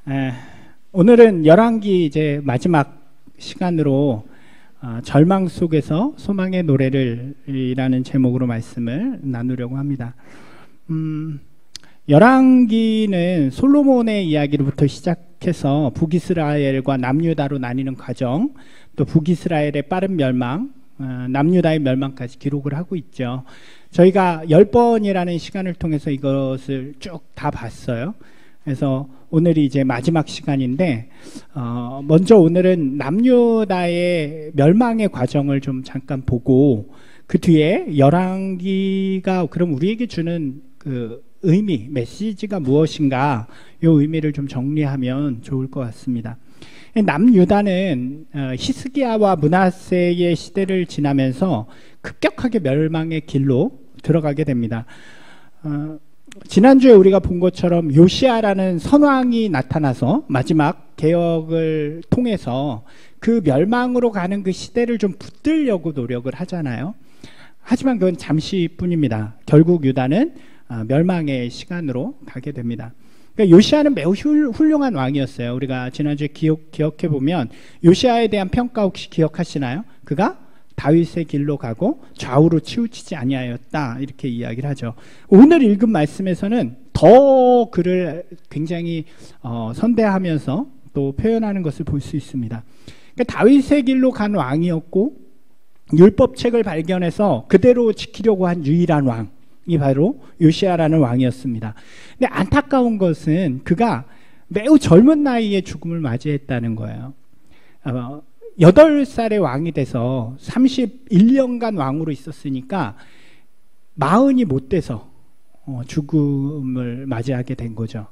에, 오늘은 열왕기 이제 마지막 시간으로 절망 속에서 소망의 노래를 이라는 제목으로 말씀을 나누려고 합니다. 열왕기는 솔로몬의 이야기로부터 시작해서 북이스라엘과 남유다로 나뉘는 과정, 또 북이스라엘의 빠른 멸망, 남유다의 멸망까지 기록을 하고 있죠. 저희가 10번이라는 시간을 통해서 이것을 쭉 다 봤어요. 그래서 오늘이 이제 마지막 시간인데 먼저 오늘은 남유다의 멸망의 과정을 좀 잠깐 보고 그 뒤에 열왕기가 그럼 우리에게 주는 그 의미, 메시지가 무엇인가 이 의미를 좀 정리하면 좋을 것 같습니다. 남유다는 히스기야와 므낫세의 시대를 지나면서 급격하게 멸망의 길로 들어가게 됩니다. 지난주에 우리가 본 것처럼 요시야라는 선왕이 나타나서 마지막 개혁을 통해서 그 멸망으로 가는 그 시대를 좀 붙들려고 노력을 하잖아요. 하지만 그건 잠시뿐입니다. 결국 유다는 멸망의 시간으로 가게 됩니다. 그러니까 요시야는 매우 훌륭한 왕이었어요. 우리가 지난주에 기억해 보면 요시야에 대한 평가 혹시 기억하시나요? 그가 다윗의 길로 가고 좌우로 치우치지 아니하였다, 이렇게 이야기를 하죠. 오늘 읽은 말씀에서는 더 그를 굉장히 선대하면서 또 표현하는 것을 볼 수 있습니다. 그러니까 다윗의 길로 간 왕이었고 율법책을 발견해서 그대로 지키려고 한 유일한 왕이 바로 요시야라는 왕이었습니다. 근데 안타까운 것은 그가 매우 젊은 나이에 죽음을 맞이했다는 거예요. 8살의 왕이 돼서 31년간 왕으로 있었으니까 40이 못 돼서 죽음을 맞이하게 된 거죠.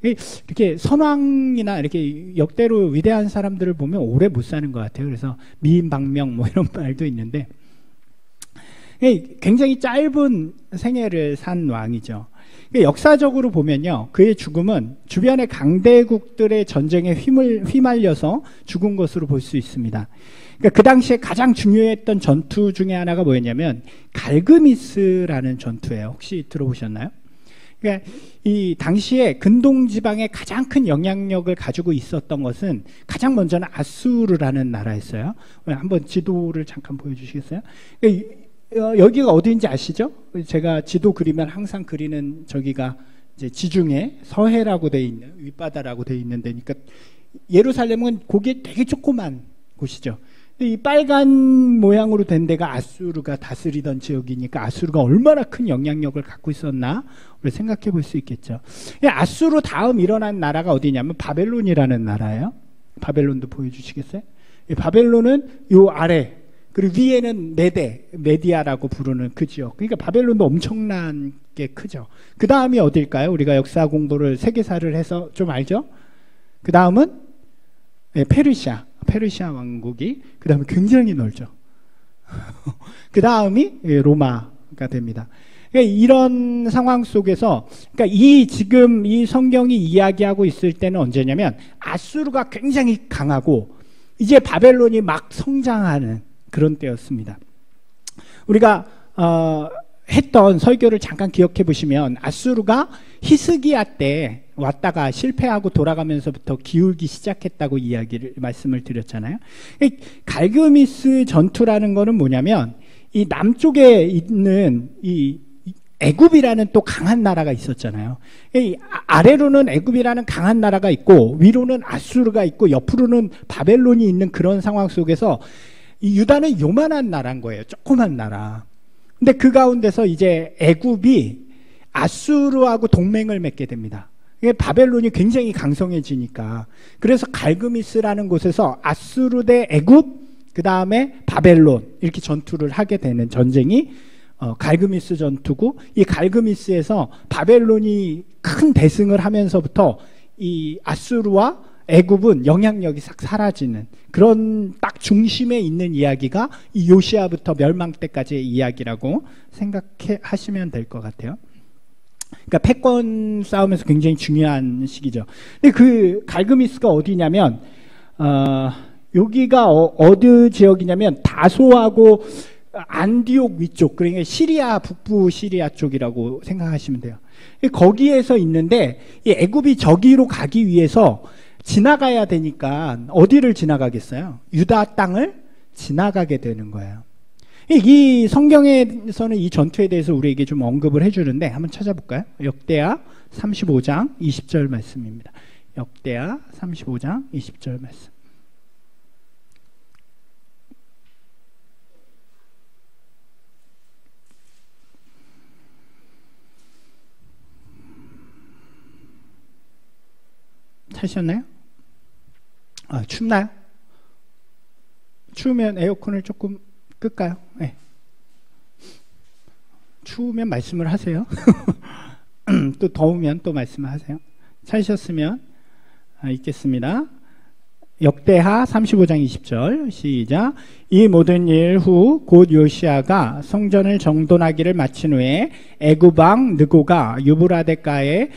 이렇게 선왕이나 이렇게 역대로 위대한 사람들을 보면 오래 못 사는 것 같아요. 그래서 미인방명 뭐 이런 말도 있는데 굉장히 짧은 생애를 산 왕이죠. 역사적으로 보면요, 그의 죽음은 주변의 강대국들의 전쟁에 휘말려서 죽은 것으로 볼 수 있습니다. 그러니까 그 당시에 가장 중요했던 전투 중에 하나가 뭐였냐면 갈그미스라는 전투예요. 혹시 들어보셨나요? 그러니까 이 당시에 근동 지방에 가장 큰 영향력을 가지고 있었던 것은 가장 먼저는 아수르라는 나라였어요. 한번 지도를 잠깐 보여주시겠어요? 그러니까 여기가 어디인지 아시죠? 제가 지도 그리면 항상 그리는 저기가 이제 지중해 서해라고 돼 있는 윗바다라고 돼 있는 데니까 예루살렘은 거기에 되게 조그만 곳이죠. 이 빨간 모양으로 된 데가 아수르가 다스리던 지역이니까 아수르가 얼마나 큰 영향력을 갖고 있었나 우리 생각해 볼 수 있겠죠. 아수르 다음 일어난 나라가 어디냐면 바벨론이라는 나라예요. 바벨론도 보여주시겠어요? 바벨론은 요 아래, 그리고 위에는 메디아라고 부르는 그 지역. 그러니까 바벨론도 엄청난 게 크죠. 그 다음이 어딜까요? 우리가 역사 공부를 세계사를 해서 좀 알죠? 그 다음은 페르시아 왕국이 그 다음에 굉장히 넓죠. 그 다음이 로마가 됩니다. 그러니까 이런 상황 속에서, 그러니까 지금 이 성경이 이야기하고 있을 때는 언제냐면 아수르가 굉장히 강하고 이제 바벨론이 막 성장하는 그런 때였습니다. 우리가 했던 설교를 잠깐 기억해 보시면 아수르가 히스기야 때 왔다가 실패하고 돌아가면서부터 기울기 시작했다고 말씀을 드렸잖아요. 갈그미스 전투라는 거는 뭐냐면 이 남쪽에 있는 이 애굽이라는 또 강한 나라가 있었잖아요. 아래로는 애굽이라는 강한 나라가 있고 위로는 아수르가 있고 옆으로는 바벨론이 있는 그런 상황 속에서 이 유다는 요만한 나라인 거예요. 조그만 나라. 근데 그 가운데서 이제 애굽이 아수르하고 동맹을 맺게 됩니다. 바벨론이 굉장히 강성해지니까. 그래서 갈그미스라는 곳에서 아수르 대 애굽, 그 다음에 바벨론 이렇게 전투를 하게 되는 전쟁이 갈그미스 전투고, 이 갈그미스에서 바벨론이 큰 대승을 하면서부터 이 아수르와 애굽은 영향력이 싹 사라지는 그런 딱 중심에 있는 이야기가 이 요시야부터 멸망 때까지의 이야기라고 생각하시면 될 것 같아요. 그러니까 패권 싸움에서 굉장히 중요한 시기죠. 근데 그 갈그미스가 어디냐면 여기가 어느 지역이냐면 다소하고 안디옥 위쪽, 그러니까 시리아, 북부 시리아 쪽이라고 생각하시면 돼요. 거기에서 있는데 이 애굽이 저기로 가기 위해서 지나가야 되니까 어디를 지나가겠어요? 유다 땅을 지나가게 되는 거예요. 이 성경에서는 이 전투에 대해서 우리에게 좀 언급을 해주는데 한번 찾아볼까요? 역대하 35장 20절 말씀입니다. 역대하 35장 20절 말씀. 찾으셨나요? 춥나요? 추우면 에어컨을 조금 끌까요? 네. 추우면 말씀을 하세요. 또 더우면 또 말씀을 하세요. 찾으셨으면 읽겠습니다. 역대하 35장 20절 시작. 이 모든 일 후 곧 요시아가 성전을 정돈하기를 마친 후에 애굽 왕 느고가 유브라데가에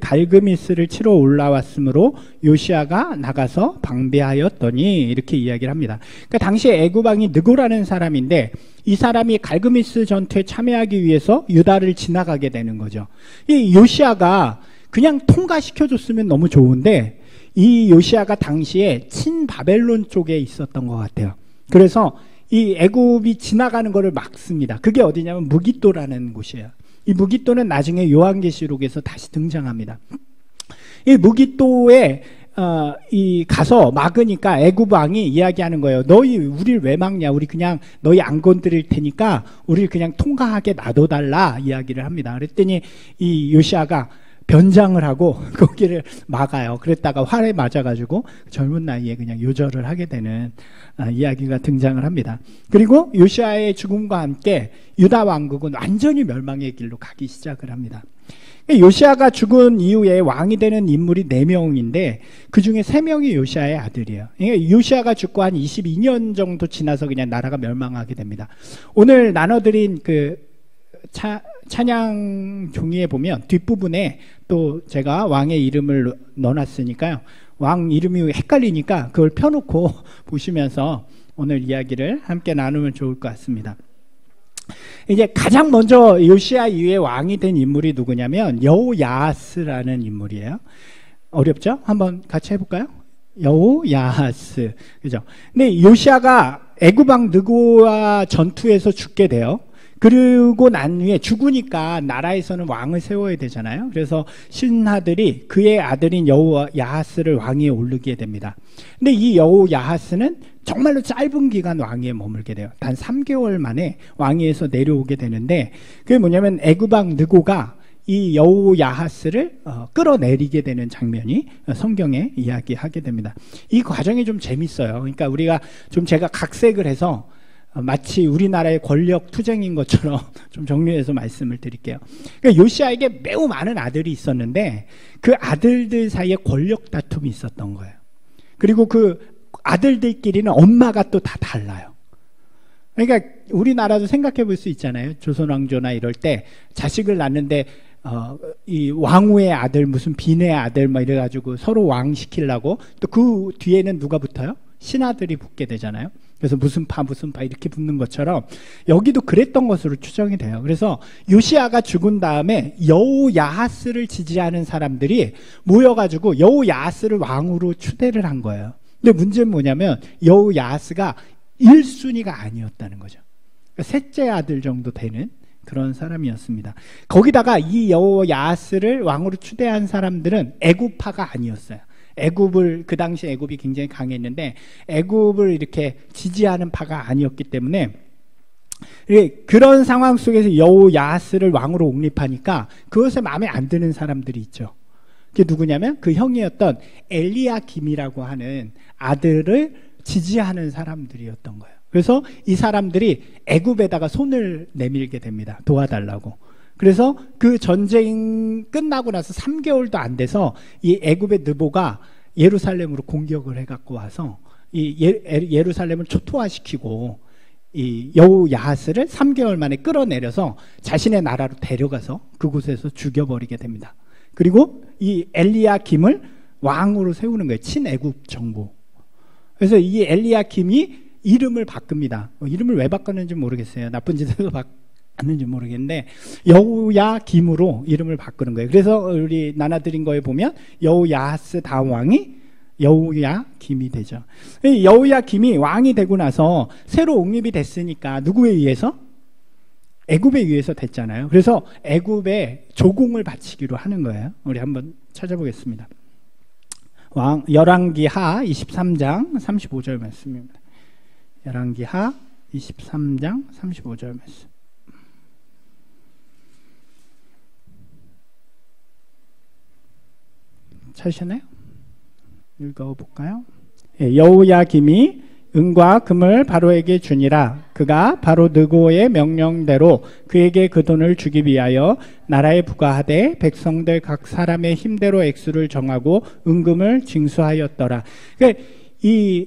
갈그미스를 치러 올라왔으므로 요시아가 나가서 방배하였더니, 이렇게 이야기를 합니다. 그러니까 당시에 애굽 왕이 느고라는 사람인데 이 사람이 갈그미스 전투에 참여하기 위해서 유다를 지나가게 되는 거죠. 이 요시아가 그냥 통과시켜줬으면 너무 좋은데 이 요시아가 당시에 친바벨론 쪽에 있었던 것 같아요. 그래서 이 애굽이 지나가는 것을 막습니다. 그게 어디냐면 무기또라는 곳이에요. 이 무기또는 나중에 요한계시록에서 다시 등장합니다. 이 무기또에 이 가서 막으니까 애굽 왕이 이야기하는 거예요. 너희 우리를 왜 막냐? 우리 그냥 너희 안 건드릴 테니까 우리를 그냥 통과하게 놔둬달라 이야기를 합니다. 그랬더니 이 요시아가 변장을 하고 거기를 막아요. 그랬다가 활에 맞아가지고 젊은 나이에 그냥 요절을 하게 되는 이야기가 등장을 합니다. 그리고 요시아의 죽음과 함께 유다 왕국은 완전히 멸망의 길로 가기 시작을 합니다. 요시아가 죽은 이후에 왕이 되는 인물이 4명인데 그 중에 3명이 요시아의 아들이에요. 그러니까 요시아가 죽고 한 22년 정도 지나서 그냥 나라가 멸망하게 됩니다. 오늘 나눠드린 그 찬양 종이에 보면 뒷부분에 또 제가 왕의 이름을 넣어놨으니까요. 왕 이름이 헷갈리니까 그걸 펴놓고 보시면서 오늘 이야기를 함께 나누면 좋을 것 같습니다. 이제 가장 먼저 요시아 이후에 왕이 된 인물이 누구냐면 여호야하스라는 인물이에요. 어렵죠? 한번 같이 해볼까요? 여호야하스, 그죠? 근데 요시아가 애굽 왕 느고와 전투에서 죽게 돼요. 그리고 난 후에 죽으니까 나라에서는 왕을 세워야 되잖아요. 그래서 신하들이 그의 아들인 여호야하스를 왕위에 오르게 됩니다. 근데 이 여호야하스는 정말로 짧은 기간 왕위에 머물게 돼요. 단 3개월 만에 왕위에서 내려오게 되는데 그게 뭐냐면 애굽 왕 느고가 이 여호야하스를 끌어내리게 되는 장면이 성경에 이야기하게 됩니다. 이 과정이 좀 재밌어요. 그러니까 우리가 좀 제가 각색을 해서 마치 우리나라의 권력 투쟁인 것처럼 좀 정리해서 말씀을 드릴게요. 그러니까 요시아에게 매우 많은 아들이 있었는데 그 아들들 사이에 권력 다툼이 있었던 거예요. 그리고 그 아들들끼리는 엄마가 또 다 달라요. 그러니까 우리나라도 생각해 볼 수 있잖아요. 조선왕조나 이럴 때 자식을 낳는데 이 왕후의 아들 무슨 비내의 아들 뭐 이래가지고 서로 왕 시키려고 또 그 뒤에는 누가 붙어요? 신하들이 붙게 되잖아요. 그래서 무슨 파 이렇게 붙는 것처럼 여기도 그랬던 것으로 추정이 돼요. 그래서 요시아가 죽은 다음에 여호야하스를 지지하는 사람들이 모여가지고 여호야하스를 왕으로 추대를 한 거예요. 근데 문제는 뭐냐면 여호야하스가 1순위가 아니었다는 거죠. 그러니까 셋째 아들 정도 되는 그런 사람이었습니다. 거기다가 이 여호야하스를 왕으로 추대한 사람들은 애굽파가 아니었어요. 애굽을 그 당시 애굽이 굉장히 강했는데 애굽을 이렇게 지지하는 파가 아니었기 때문에 그런 상황 속에서 여호야하스를 왕으로 옹립하니까 그것에 마음에 안 드는 사람들이 있죠. 그게 누구냐면 그 형이었던 엘리야김이라고 하는 아들을 지지하는 사람들이었던 거예요. 그래서 이 사람들이 애굽에다가 손을 내밀게 됩니다. 도와달라고. 그래서 그 전쟁 끝나고 나서 3개월도 안 돼서 이 애굽의 느보가 예루살렘으로 공격을 해갖고 와서 이 예루살렘을 초토화시키고 이 여호야하스를 3개월 만에 끌어내려서 자신의 나라로 데려가서 그곳에서 죽여버리게 됩니다. 그리고 이 엘리야김을 왕으로 세우는 거예요. 친애굽 정부. 그래서 이 엘리야김이 이름을 바꿉니다. 이름을 왜 바꿨는지 모르겠어요. 나쁜 짓을 바꿨는지 모르겠는데 여호야김으로 이름을 바꾸는 거예요. 그래서 우리 나눠드린 거에 보면 여호야하스 다음 왕이 여호야김이 되죠. 여호야김이 왕이 되고 나서 새로 옹립이 됐으니까 누구에 의해서? 애굽에 의해서 됐잖아요. 그래서 애굽에 조공을 바치기로 하는 거예요. 우리 한번 찾아보겠습니다. 열왕기하 23장 35절 말씀입니다. 열왕기하 23장 35절 말씀. 찾으셨나요? 읽어볼까요? 여호야김이 은과 금을 바로에게 주니라. 그가 바로 느고의 명령대로 그에게 그 돈을 주기 위하여 나라에 부과하되 백성들 각 사람의 힘대로 액수를 정하고 은금을 징수하였더라. 그러니까 이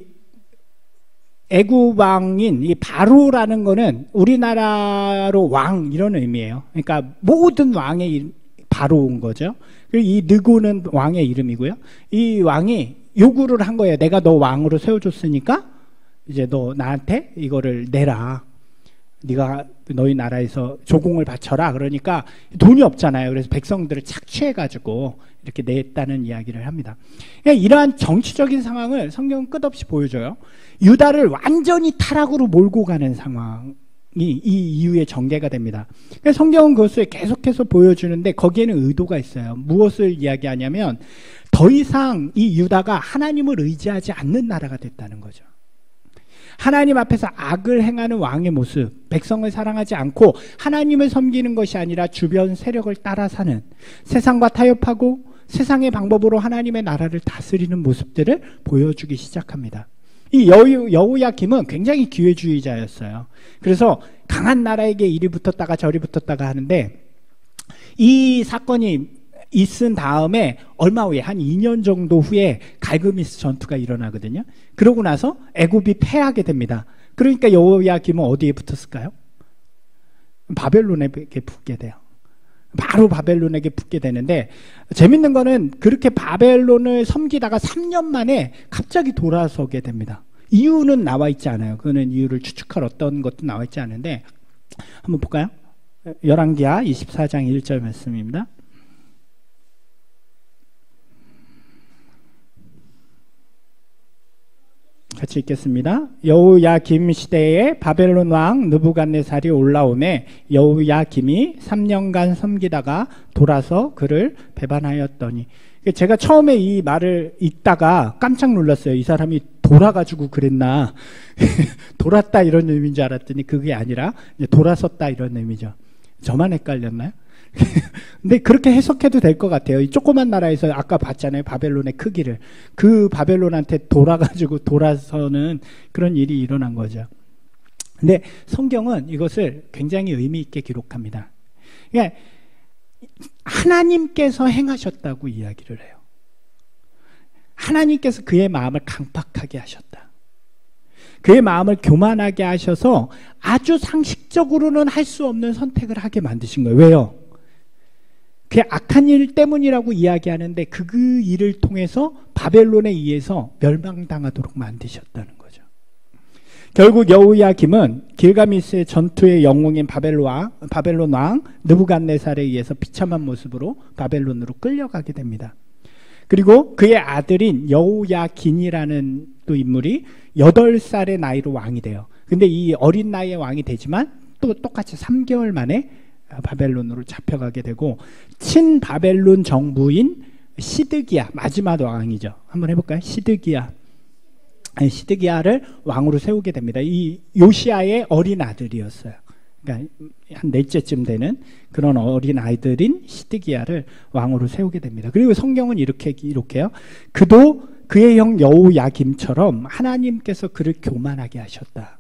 애굽 왕인 이 바로라는 거는 우리나라로 왕 이런 의미예요. 그러니까 모든 왕의 바로온 거죠. 그리고 이 느고는 왕의 이름이고요. 이 왕이 요구를 한 거예요. 내가 너 왕으로 세워줬으니까 이제 너 나한테 이거를 내라. 네가 너희 나라에서 조공을 바쳐라. 그러니까 돈이 없잖아요. 그래서 백성들을 착취해가지고 이렇게 냈다는 이야기를 합니다. 그러니까 이러한 정치적인 상황을 성경은 끝없이 보여줘요. 유다를 완전히 타락으로 몰고 가는 상황이 이 이후에 전개가 됩니다. 그러니까 성경은 그것을 계속해서 보여주는데 거기에는 의도가 있어요. 무엇을 이야기하냐면 더 이상 이 유다가 하나님을 의지하지 않는 나라가 됐다는 거죠. 하나님 앞에서 악을 행하는 왕의 모습, 백성을 사랑하지 않고 하나님을 섬기는 것이 아니라 주변 세력을 따라 사는, 세상과 타협하고 세상의 방법으로 하나님의 나라를 다스리는 모습들을 보여주기 시작합니다. 이 여호야김은 굉장히 기회주의자였어요. 그래서 강한 나라에게 이리 붙었다가 저리 붙었다가 하는데 이 사건이 있은 다음에 얼마 후에 한 2년 정도 후에 갈그미스 전투가 일어나거든요. 그러고 나서 애굽이 패하게 됩니다. 그러니까 여호야김은 어디에 붙었을까요? 바벨론에게 붙게 돼요. 바로 바벨론에게 붙게 되는데 재밌는 거는 그렇게 바벨론을 섬기다가 3년 만에 갑자기 돌아서게 됩니다. 이유는 나와 있지 않아요. 그거는 이유를 추측할 어떤 것도 나와 있지 않은데 한번 볼까요? 열왕기하 24장 1절 말씀입니다. 같이 읽겠습니다. 여호야김 시대에 바벨론 왕 느부갓네살이 올라오매 여호야김이 3년간 섬기다가 돌아서 그를 배반하였더니, 제가 처음에 이 말을 읽다가 깜짝 놀랐어요. 이 사람이 돌아가지고 그랬나 돌았다 이런 의미인 줄 알았더니 그게 아니라 돌아섰다 이런 의미죠. 저만 헷갈렸나요? 근데 그렇게 해석해도 될 것 같아요. 이 조그만 나라에서 아까 봤잖아요. 바벨론의 크기를. 그 바벨론한테 돌아가지고 돌아서는 그런 일이 일어난 거죠. 근데 성경은 이것을 굉장히 의미 있게 기록합니다. 그러니까 하나님께서 행하셨다고 이야기를 해요. 하나님께서 그의 마음을 강팍하게 하셨다. 그의 마음을 교만하게 하셔서 아주 상식적으로는 할 수 없는 선택을 하게 만드신 거예요. 왜요? 그 악한 일 때문이라고 이야기하는데 그 일을 통해서 바벨론에 의해서 멸망당하도록 만드셨다는 거죠. 결국 여호야김은 길가미스의 전투의 영웅인 바벨론 왕 느부갓네살에 의해서 비참한 모습으로 바벨론으로 끌려가게 됩니다. 그리고 그의 아들인 여호야긴이라는 또 인물이 8살의 나이로 왕이 돼요. 근데 이 어린 나이에 왕이 되지만 또 똑같이 3개월 만에 바벨론으로 잡혀가게 되고 친바벨론 정부인 시드기야, 마지막 왕이죠. 한번 해볼까요? 시드기야를 왕으로 세우게 됩니다. 이 요시아의 어린 아들이었어요. 그러니까 한 넷째쯤 되는 그런 어린 아이들인 시드기야를 왕으로 세우게 됩니다. 그리고 성경은 이렇게 기록해요. 그도 그의 형 여호야김처럼 하나님께서 그를 교만하게 하셨다.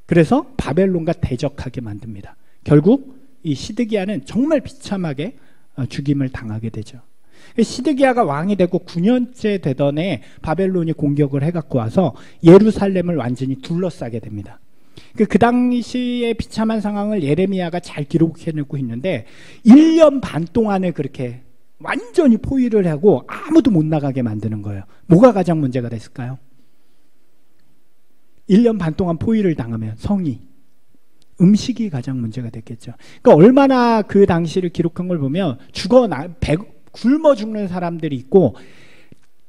그래서 바벨론과 대적하게 만듭니다. 결국 이 시드기야는 정말 비참하게 죽임을 당하게 되죠. 시드기야가 왕이 되고 9년째 되던 해 바벨론이 공격을 해갖고 와서 예루살렘을 완전히 둘러싸게 됩니다. 그 당시의 비참한 상황을 예레미야가 잘 기록해내고 있는데 1년 반 동안에 그렇게 완전히 포위를 하고 아무도 못 나가게 만드는 거예요. 뭐가 가장 문제가 됐을까요? 1년 반 동안 포위를 당하면 성이 음식이 가장 문제가 됐겠죠. 그러니까 얼마나 그 당시를 기록한 걸 보면 굶어 죽는 사람들이 있고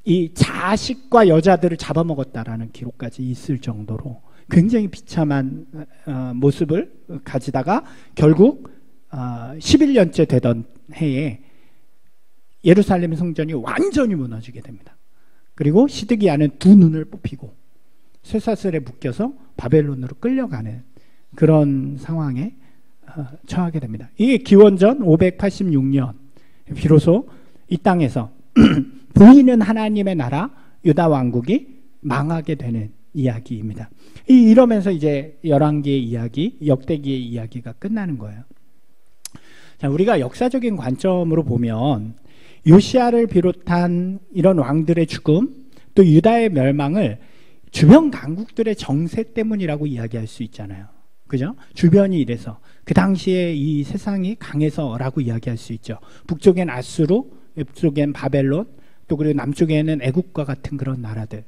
이 자식과 여자들을 잡아먹었다라는 기록까지 있을 정도로 굉장히 비참한 모습을 가지다가 결국 11년째 되던 해에 예루살렘 성전이 완전히 무너지게 됩니다. 그리고 시드기야는 두 눈을 뽑히고 쇠사슬에 묶여서 바벨론으로 끌려가는 그런 상황에 처하게 됩니다. 이게 기원전 586년 비로소 이 땅에서 보이는 하나님의 나라 유다 왕국이 망하게 되는 이야기입니다. 이러면서 이제 열왕기의 이야기, 역대기의 이야기가 끝나는 거예요. 자, 우리가 역사적인 관점으로 보면 요시야를 비롯한 이런 왕들의 죽음, 또 유다의 멸망을 주변 강국들의 정세 때문이라고 이야기할 수 있잖아요. 그죠? 주변이 이래서 그 당시에 이 세상이 강해서라고 이야기할 수 있죠. 북쪽엔 아수르, 옆쪽엔 바벨론, 또 그리고 남쪽에는 애국과 같은 그런 나라들.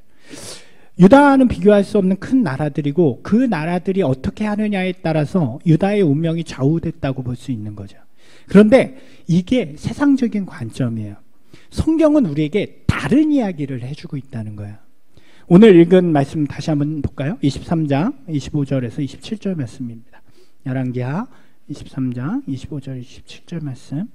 유다와는 비교할 수 없는 큰 나라들이고 그 나라들이 어떻게 하느냐에 따라서 유다의 운명이 좌우됐다고 볼 수 있는 거죠. 그런데 이게 세상적인 관점이에요. 성경은 우리에게 다른 이야기를 해주고 있다는 거예요. 오늘 읽은 말씀 다시 한번 볼까요? 23장 25절에서 27절 말씀입니다. 열왕기하 23장 25절 27절 말씀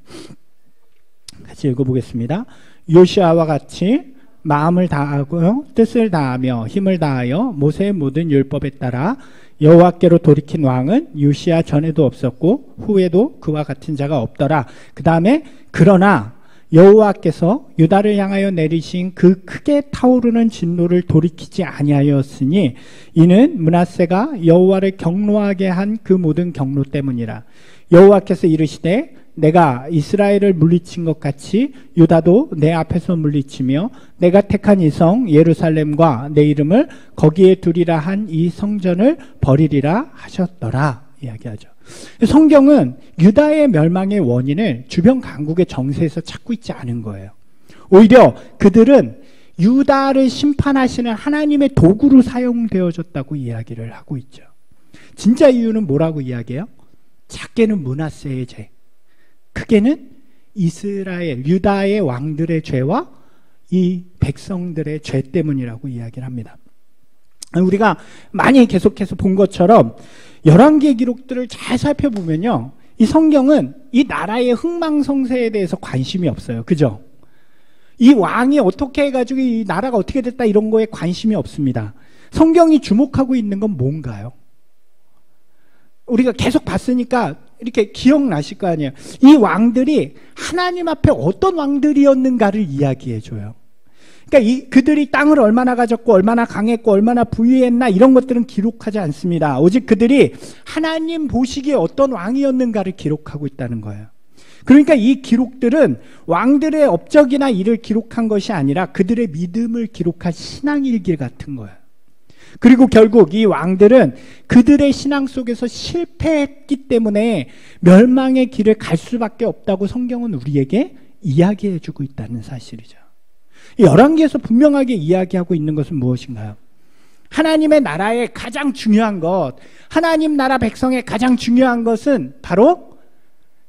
같이 읽어보겠습니다. 요시아와 같이 마음을 다하고 뜻을 다하며 힘을 다하여 모세의 모든 율법에 따라 여호와께로 돌이킨 왕은 요시아 전에도 없었고 후에도 그와 같은 자가 없더라. 그 다음에 그러나 여호와께서 유다를 향하여 내리신 그 크게 타오르는 진노를 돌이키지 아니하였으니 이는 므낫세가 여호와를 경노하게 한 그 모든 경노 때문이라. 여호와께서 이르시되 내가 이스라엘을 물리친 것 같이 유다도 내 앞에서 물리치며 내가 택한 이 성 예루살렘과 내 이름을 거기에 두리라 한 이 성전을 버리리라 하셨더라 이야기하죠. 성경은 유다의 멸망의 원인을 주변 강국의 정세에서 찾고 있지 않은 거예요. 오히려 그들은 유다를 심판하시는 하나님의 도구로 사용되어졌다고 이야기를 하고 있죠. 진짜 이유는 뭐라고 이야기해요? 작게는 므낫세의 죄, 크게는 이스라엘, 유다의 왕들의 죄와 이 백성들의 죄 때문이라고 이야기를 합니다. 우리가 많이 계속해서 본 것처럼 열왕기의 기록들을 잘 살펴보면요, 이 성경은 이 나라의 흥망성쇠에 대해서 관심이 없어요. 그죠? 이 왕이 어떻게 해가지고 이 나라가 어떻게 됐다 이런 거에 관심이 없습니다. 성경이 주목하고 있는 건 뭔가요? 우리가 계속 봤으니까 이렇게 기억나실 거 아니에요. 이 왕들이 하나님 앞에 어떤 왕들이었는가를 이야기해줘요. 그러니까 그들이 땅을 얼마나 가졌고 얼마나 강했고 얼마나 부유했나 이런 것들은 기록하지 않습니다. 오직 그들이 하나님 보시기에 어떤 왕이었는가를 기록하고 있다는 거예요. 그러니까 이 기록들은 왕들의 업적이나 일을 기록한 것이 아니라 그들의 믿음을 기록한 신앙일기 같은 거예요. 그리고 결국 이 왕들은 그들의 신앙 속에서 실패했기 때문에 멸망의 길을 갈 수밖에 없다고 성경은 우리에게 이야기해주고 있다는 사실이죠. 열왕기에서 분명하게 이야기하고 있는 것은 무엇인가요? 하나님의 나라의 가장 중요한 것, 하나님 나라 백성의 가장 중요한 것은 바로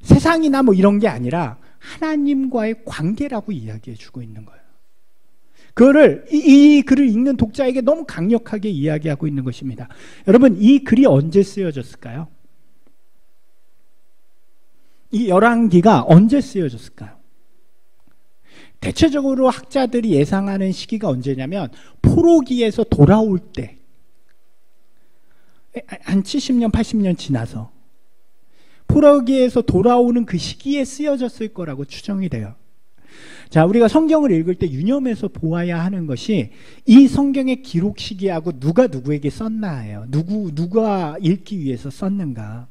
세상이나 뭐 이런 게 아니라 하나님과의 관계라고 이야기해주고 있는 거예요. 그거를 이 글을 읽는 독자에게 너무 강력하게 이야기하고 있는 것입니다. 여러분, 이 글이 언제 쓰여졌을까요? 이 열왕기가 언제 쓰여졌을까요? 대체적으로 학자들이 예상하는 시기가 언제냐면 포로기에서 돌아올 때, 한 70년, 80년 지나서 포로기에서 돌아오는 그 시기에 쓰여졌을 거라고 추정이 돼요. 자, 우리가 성경을 읽을 때 유념해서 보아야 하는 것이 이 성경의 기록 시기하고 누가 누구에게 썼나예요. 누가 읽기 위해서 썼는가.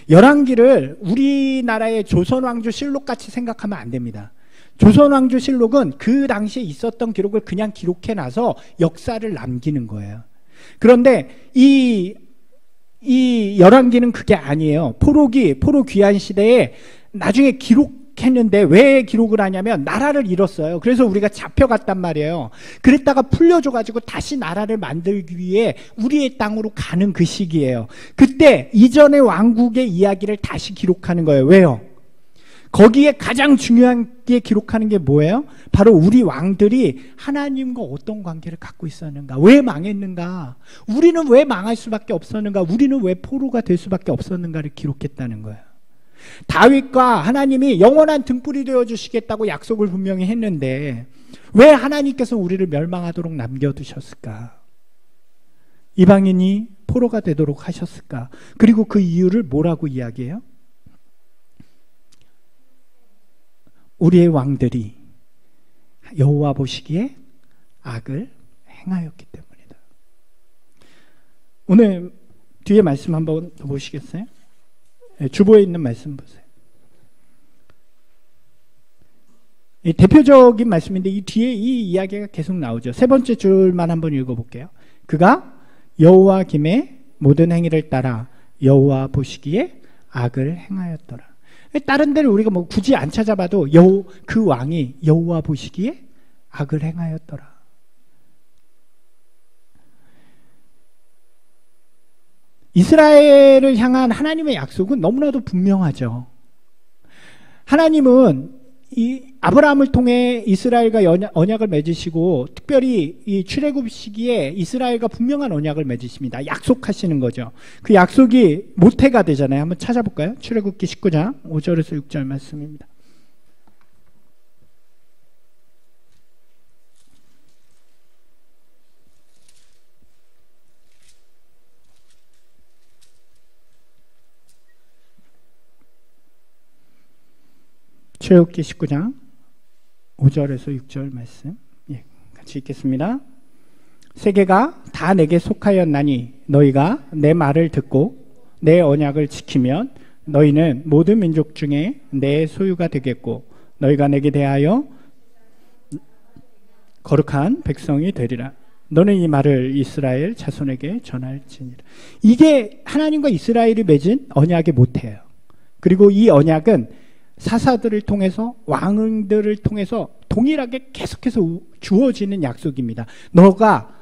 열왕기를 우리나라의 조선왕조실록같이 생각하면 안 됩니다. 조선왕조실록은 그 당시에 있었던 기록을 그냥 기록해놔서 역사를 남기는 거예요. 그런데 이 열왕기는 그게 아니에요. 포로 귀환 시대에 나중에 기록했는데 왜 기록을 하냐면 나라를 잃었어요. 그래서 우리가 잡혀갔단 말이에요. 그랬다가 풀려줘가지고 다시 나라를 만들기 위해 우리의 땅으로 가는 그 시기예요. 그때 이전의 왕국의 이야기를 다시 기록하는 거예요. 왜요? 거기에 가장 중요한 게 기록하는 게 뭐예요? 바로 우리 왕들이 하나님과 어떤 관계를 갖고 있었는가? 왜 망했는가? 우리는 왜 망할 수밖에 없었는가? 우리는 왜 포로가 될 수밖에 없었는가를 기록했다는 거예요. 다윗과 하나님이 영원한 등불이 되어주시겠다고 약속을 분명히 했는데 왜 하나님께서 우리를 멸망하도록 남겨두셨을까? 이방인이 포로가 되도록 하셨을까? 그리고 그 이유를 뭐라고 이야기해요? 우리의 왕들이 여호와 보시기에 악을 행하였기 때문이다. 오늘 뒤에 말씀 한번 더 보시겠어요? 주보에 있는 말씀 보세요. 이 대표적인 말씀인데 이 뒤에 이 이야기가 계속 나오죠. 세 번째 줄만 한번 읽어볼게요. 그가 여호와 김의 모든 행위를 따라 여호와 보시기에 악을 행하였더라. 다른 데를 우리가 뭐 굳이 안 찾아봐도 그 왕이 여호와 보시기에 악을 행하였더라. 이스라엘을 향한 하나님의 약속은 너무나도 분명하죠. 하나님은 이 아브라함을 통해 이스라엘과 언약을 맺으시고 특별히 이 출애굽 시기에 이스라엘과 분명한 언약을 맺으십니다. 약속하시는 거죠. 그 약속이 모태가 되잖아요. 한번 찾아볼까요? 출애굽기 19장 5절에서 6절 말씀입니다. 출애굽기 19장 5절에서 6절 말씀 같이 읽겠습니다. 세계가 다 내게 속하였나니 너희가 내 말을 듣고 내 언약을 지키면 너희는 모든 민족 중에 내 소유가 되겠고 너희가 내게 대하여 거룩한 백성이 되리라. 너는 이 말을 이스라엘 자손에게 전할지니라. 이게 하나님과 이스라엘이 맺은 언약의 모태예요. 그리고 이 언약은 사사들을 통해서 왕들을 통해서 동일하게 계속해서 주어지는 약속입니다. 너가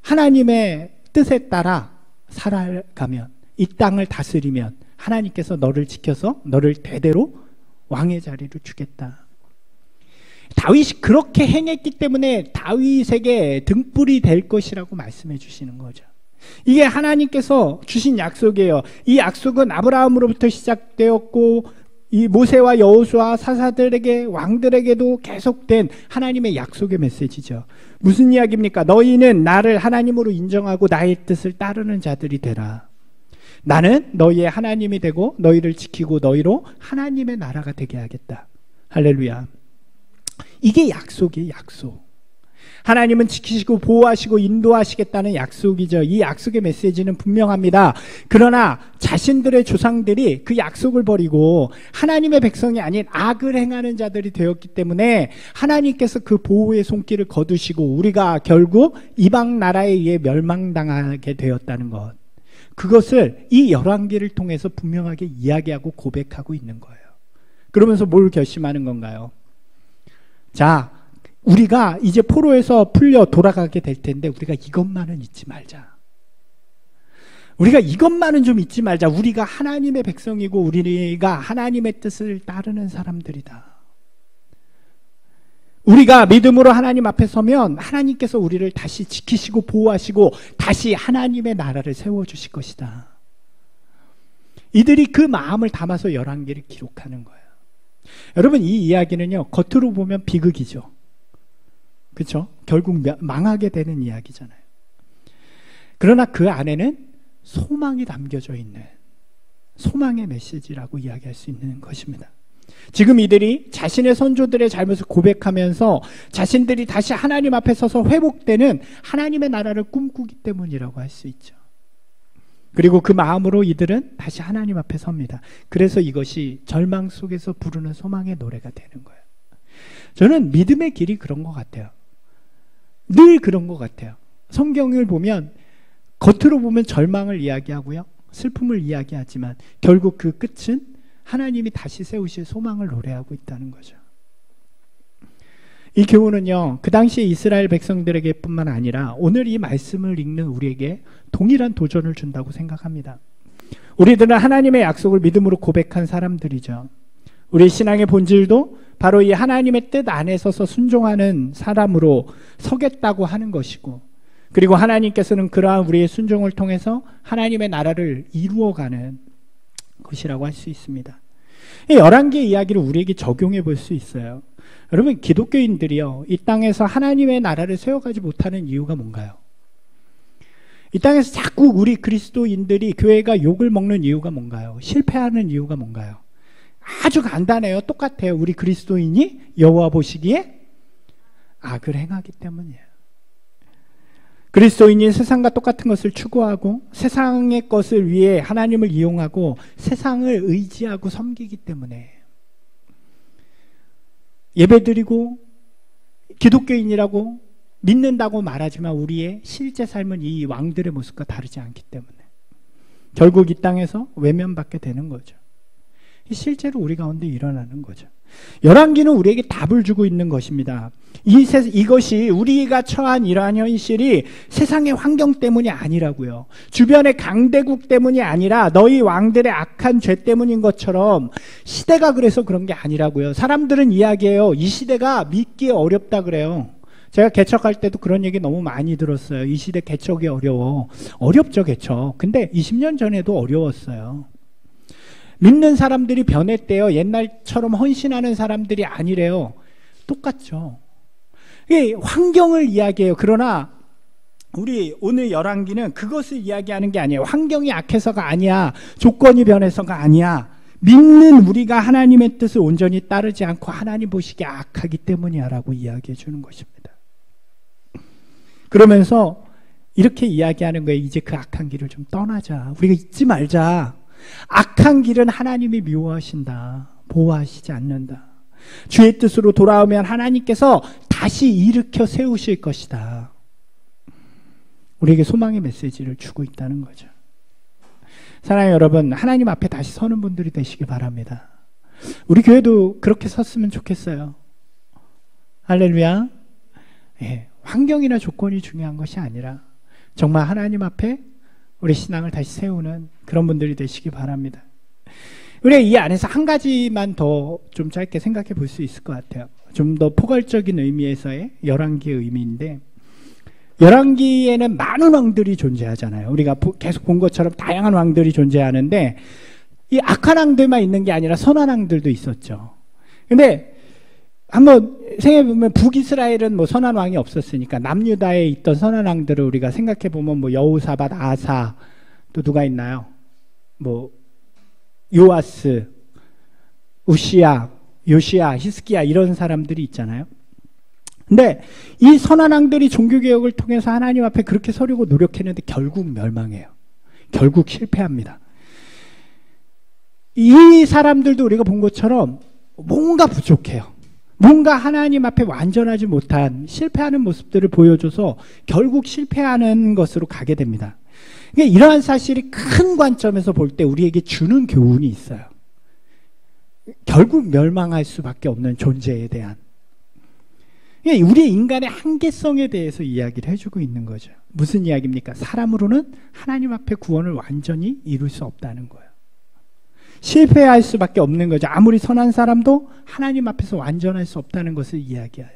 하나님의 뜻에 따라 살아가면 이 땅을 다스리면 하나님께서 너를 지켜서 너를 대대로 왕의 자리를 주겠다. 다윗이 그렇게 행했기 때문에 다윗에게 등불이 될 것이라고 말씀해 주시는 거죠. 이게 하나님께서 주신 약속이에요. 이 약속은 아브라함으로부터 시작되었고 이 모세와 여호수아 사사들에게 왕들에게도 계속된 하나님의 약속의 메시지죠. 무슨 이야기입니까? 너희는 나를 하나님으로 인정하고 나의 뜻을 따르는 자들이 되라. 나는 너희의 하나님이 되고 너희를 지키고 너희로 하나님의 나라가 되게 하겠다. 할렐루야. 이게 약속이에요. 약속. 하나님은 지키시고 보호하시고 인도하시겠다는 약속이죠. 이 약속의 메시지는 분명합니다. 그러나 자신들의 조상들이 그 약속을 버리고 하나님의 백성이 아닌 악을 행하는 자들이 되었기 때문에 하나님께서 그 보호의 손길을 거두시고 우리가 결국 이방 나라에 의해 멸망당하게 되었다는 것. 그것을 이 열왕기를 통해서 분명하게 이야기하고 고백하고 있는 거예요. 그러면서 뭘 결심하는 건가요? 자, 우리가 이제 포로에서 풀려 돌아가게 될 텐데 우리가 이것만은 잊지 말자. 우리가 이것만은 좀 잊지 말자. 우리가 하나님의 백성이고 우리가 하나님의 뜻을 따르는 사람들이다. 우리가 믿음으로 하나님 앞에 서면 하나님께서 우리를 다시 지키시고 보호하시고 다시 하나님의 나라를 세워주실 것이다. 이들이 그 마음을 담아서 열왕기를 기록하는 거예요. 여러분, 이 이야기는요, 겉으로 보면 비극이죠. 그렇죠? 결국 망하게 되는 이야기잖아요. 그러나 그 안에는 소망이 담겨져 있는 소망의 메시지라고 이야기할 수 있는 것입니다. 지금 이들이 자신의 선조들의 잘못을 고백하면서 자신들이 다시 하나님 앞에 서서 회복되는 하나님의 나라를 꿈꾸기 때문이라고 할 수 있죠. 그리고 그 마음으로 이들은 다시 하나님 앞에 섭니다. 그래서 이것이 절망 속에서 부르는 소망의 노래가 되는 거예요. 저는 믿음의 길이 그런 것 같아요. 늘 그런 것 같아요. 성경을 보면 겉으로 보면 절망을 이야기하고요, 슬픔을 이야기하지만 결국 그 끝은 하나님이 다시 세우실 소망을 노래하고 있다는 거죠. 이 교훈은요, 그 당시 이스라엘 백성들에게 뿐만 아니라 오늘 이 말씀을 읽는 우리에게 동일한 도전을 준다고 생각합니다. 우리들은 하나님의 약속을 믿음으로 고백한 사람들이죠. 우리 신앙의 본질도 바로 이 하나님의 뜻 안에 서서 순종하는 사람으로 서겠다고 하는 것이고, 그리고 하나님께서는 그러한 우리의 순종을 통해서 하나님의 나라를 이루어가는 것이라고 할 수 있습니다. 이 11개의 이야기를 우리에게 적용해 볼 수 있어요. 여러분, 기독교인들이요, 이 땅에서 하나님의 나라를 세워가지 못하는 이유가 뭔가요? 이 땅에서 자꾸 우리 그리스도인들이 교회가 욕을 먹는 이유가 뭔가요? 실패하는 이유가 뭔가요? 아주 간단해요. 똑같아요. 우리 그리스도인이 여호와 보시기에 악을 행하기 때문이에요. 그리스도인이 세상과 똑같은 것을 추구하고 세상의 것을 위해 하나님을 이용하고 세상을 의지하고 섬기기 때문에, 예배드리고 기독교인이라고 믿는다고 말하지만 우리의 실제 삶은 이 왕들의 모습과 다르지 않기 때문에 결국 이 땅에서 외면받게 되는 거죠. 실제로 우리 가운데 일어나는 거죠. 열왕기는 우리에게 답을 주고 있는 것입니다. 이것이 우리가 처한 이러한 현실이 세상의 환경 때문이 아니라고요. 주변의 강대국 때문이 아니라 너희 왕들의 악한 죄 때문인 것처럼 시대가 그래서 그런 게 아니라고요. 사람들은 이야기해요. 이 시대가 믿기 어렵다 그래요. 제가 개척할 때도 그런 얘기 너무 많이 들었어요. 이 시대 개척이 어려워. 어렵죠, 개척. 근데 20년 전에도 어려웠어요. 믿는 사람들이 변했대요. 옛날처럼 헌신하는 사람들이 아니래요. 똑같죠. 이게 환경을 이야기해요. 그러나 우리 오늘 열왕기는 그것을 이야기하는 게 아니에요. 환경이 악해서가 아니야. 조건이 변해서가 아니야. 믿는 우리가 하나님의 뜻을 온전히 따르지 않고 하나님 보시기에 악하기 때문이야 라고 이야기해 주는 것입니다. 그러면서 이렇게 이야기하는 거예요. 이제 그 악한 길을 좀 떠나자. 우리가 잊지 말자. 악한 길은 하나님이 미워하신다. 보호하시지 않는다. 주의 뜻으로 돌아오면 하나님께서 다시 일으켜 세우실 것이다. 우리에게 소망의 메시지를 주고 있다는 거죠. 사랑하는 여러분, 하나님 앞에 다시 서는 분들이 되시기 바랍니다. 우리 교회도 그렇게 섰으면 좋겠어요. 할렐루야. 예, 환경이나 조건이 중요한 것이 아니라 정말 하나님 앞에 우리 신앙을 다시 세우는 그런 분들이 되시기 바랍니다. 우리가 이 안에서 한 가지만 더 좀 짧게 생각해 볼 수 있을 것 같아요. 좀 더 포괄적인 의미에서의 열왕기의 의미인데, 열왕기에는 많은 왕들이 존재하잖아요. 우리가 계속 본 것처럼 다양한 왕들이 존재하는데 이 악한 왕들만 있는 게 아니라 선한 왕들도 있었죠. 근데 한번 생각해보면 북이스라엘은 뭐 선한 왕이 없었으니까 남유다에 있던 선한 왕들을 우리가 생각해보면 뭐 여호사밧, 아사, 또 누가 있나요? 뭐 요아스, 우시야, 요시야, 히스기야 이런 사람들이 있잖아요. 근데 이 선한 왕들이 종교개혁을 통해서 하나님 앞에 그렇게 서려고 노력했는데 결국 멸망해요. 결국 실패합니다. 이 사람들도 우리가 본 것처럼 뭔가 부족해요. 뭔가 하나님 앞에 완전하지 못한 실패하는 모습들을 보여줘서 결국 실패하는 것으로 가게 됩니다. 그러니까 이러한 사실이 큰 관점에서 볼 때 우리에게 주는 교훈이 있어요. 결국 멸망할 수밖에 없는 존재에 대한, 우리 인간의 한계성에 대해서 이야기를 해주고 있는 거죠. 무슨 이야기입니까? 사람으로는 하나님 앞에 구원을 완전히 이룰 수 없다는 거예요. 실패할 수밖에 없는 거죠. 아무리 선한 사람도 하나님 앞에서 완전할 수 없다는 것을 이야기해요.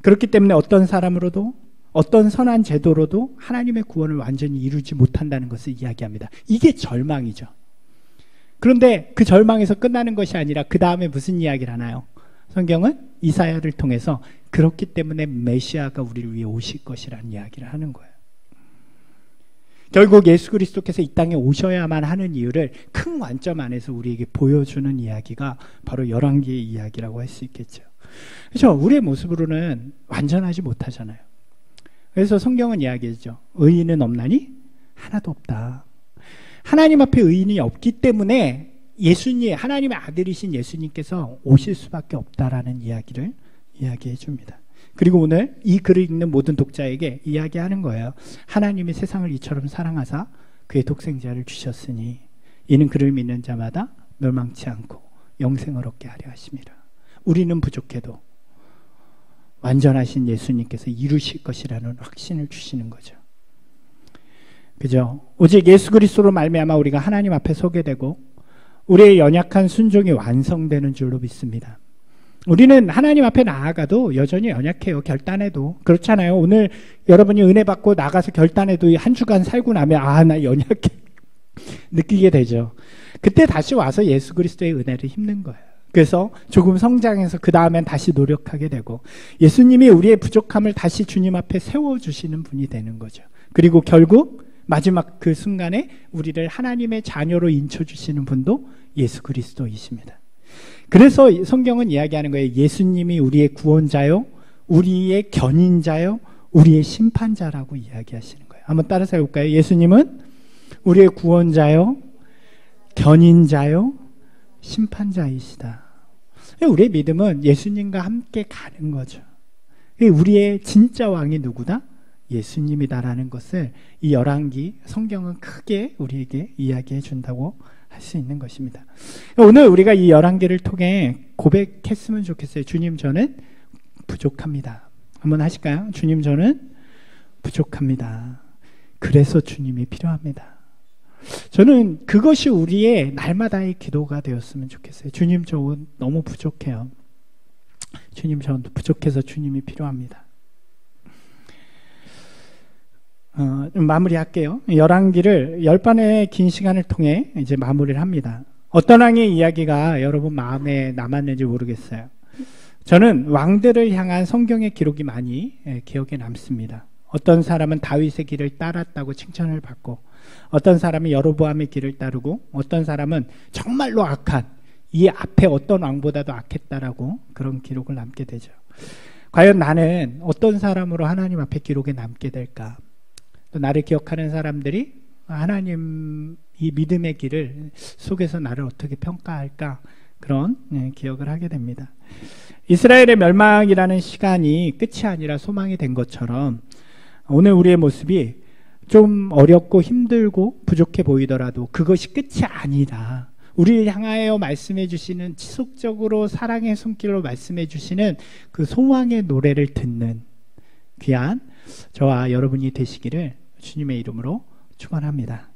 그렇기 때문에 어떤 사람으로도 어떤 선한 제도로도 하나님의 구원을 완전히 이루지 못한다는 것을 이야기합니다. 이게 절망이죠. 그런데 그 절망에서 끝나는 것이 아니라 그 다음에 무슨 이야기를 하나요? 성경은 이사야를 통해서 그렇기 때문에 메시아가 우리를 위해 오실 것이라는 이야기를 하는 거예요. 결국 예수 그리스도께서 이 땅에 오셔야만 하는 이유를 큰 관점 안에서 우리에게 보여주는 이야기가 바로 열왕기의 이야기라고 할 수 있겠죠. 그렇죠? 우리의 모습으로는 완전하지 못하잖아요. 그래서 성경은 이야기하죠. 의인은 없나니 하나도 없다. 하나님 앞에 의인이 없기 때문에 예수님, 하나님의 아들이신 예수님께서 오실 수밖에 없다라는 이야기를 이야기해 줍니다. 그리고 오늘 이 글을 읽는 모든 독자에게 이야기하는 거예요. 하나님이 세상을 이처럼 사랑하사 그의 독생자를 주셨으니 이는 그를 믿는 자마다 멸망치 않고 영생을 얻게 하려 하심이라. 우리는 부족해도 완전하신 예수님께서 이루실 것이라는 확신을 주시는 거죠. 그죠? 오직 예수 그리스도로 말미암아 우리가 하나님 앞에 서게 되고 우리의 연약한 순종이 완성되는 줄로 믿습니다. 우리는 하나님 앞에 나아가도 여전히 연약해요. 결단해도. 그렇잖아요. 오늘 여러분이 은혜 받고 나가서 결단해도 한 주간 살고 나면 나 연약해 느끼게 되죠. 그때 다시 와서 예수 그리스도의 은혜를 힘는 거예요. 그래서 조금 성장해서 그 다음엔 다시 노력하게 되고 예수님이 우리의 부족함을 다시 주님 앞에 세워주시는 분이 되는 거죠. 그리고 결국 마지막 그 순간에 우리를 하나님의 자녀로 인쳐주시는 분도 예수 그리스도이십니다. 그래서 성경은 이야기하는 거예요. 예수님이 우리의 구원자요, 우리의 견인자요, 우리의 심판자라고 이야기하시는 거예요. 한번 따라서 해볼까요? 예수님은 우리의 구원자요, 견인자요, 심판자이시다. 우리의 믿음은 예수님과 함께 가는 거죠. 우리의 진짜 왕이 누구다? 예수님이다라는 것을 이 열왕기 성경은 크게 우리에게 이야기해 준다고 할 수 있는 것입니다. 오늘 우리가 이 열왕기를 통해 고백했으면 좋겠어요. 주님, 저는 부족합니다. 한번 하실까요? 주님, 저는 부족합니다. 그래서 주님이 필요합니다. 저는 그것이 우리의 날마다의 기도가 되었으면 좋겠어요. 주님, 저 너무 부족해요. 주님, 저 부족해서 주님이 필요합니다. 마무리할게요. 열왕기를 10번의 긴 시간을 통해 이제 마무리를 합니다. 어떤 왕의 이야기가 여러분 마음에 남았는지 모르겠어요. 저는 왕들을 향한 성경의 기록이 많이 기억에 남습니다. 어떤 사람은 다윗의 길을 따랐다고 칭찬을 받고, 어떤 사람은 여로보암의 길을 따르고, 어떤 사람은 정말로 악한, 이 앞에 어떤 왕보다도 악했다라고 그런 기록을 남게 되죠. 과연 나는 어떤 사람으로 하나님 앞에 기록에 남게 될까? 또 나를 기억하는 사람들이 하나님 이 믿음의 길을 속에서 나를 어떻게 평가할까? 그런 기억을 하게 됩니다. 이스라엘의 멸망이라는 시간이 끝이 아니라 소망이 된 것처럼 오늘 우리의 모습이 좀 어렵고 힘들고 부족해 보이더라도 그것이 끝이 아니다. 우리를 향하여 말씀해 주시는, 지속적으로 사랑의 손길로 말씀해 주시는 그 소망의 노래를 듣는 귀한 저와 여러분이 되시기를 주님의 이름으로 축원합니다.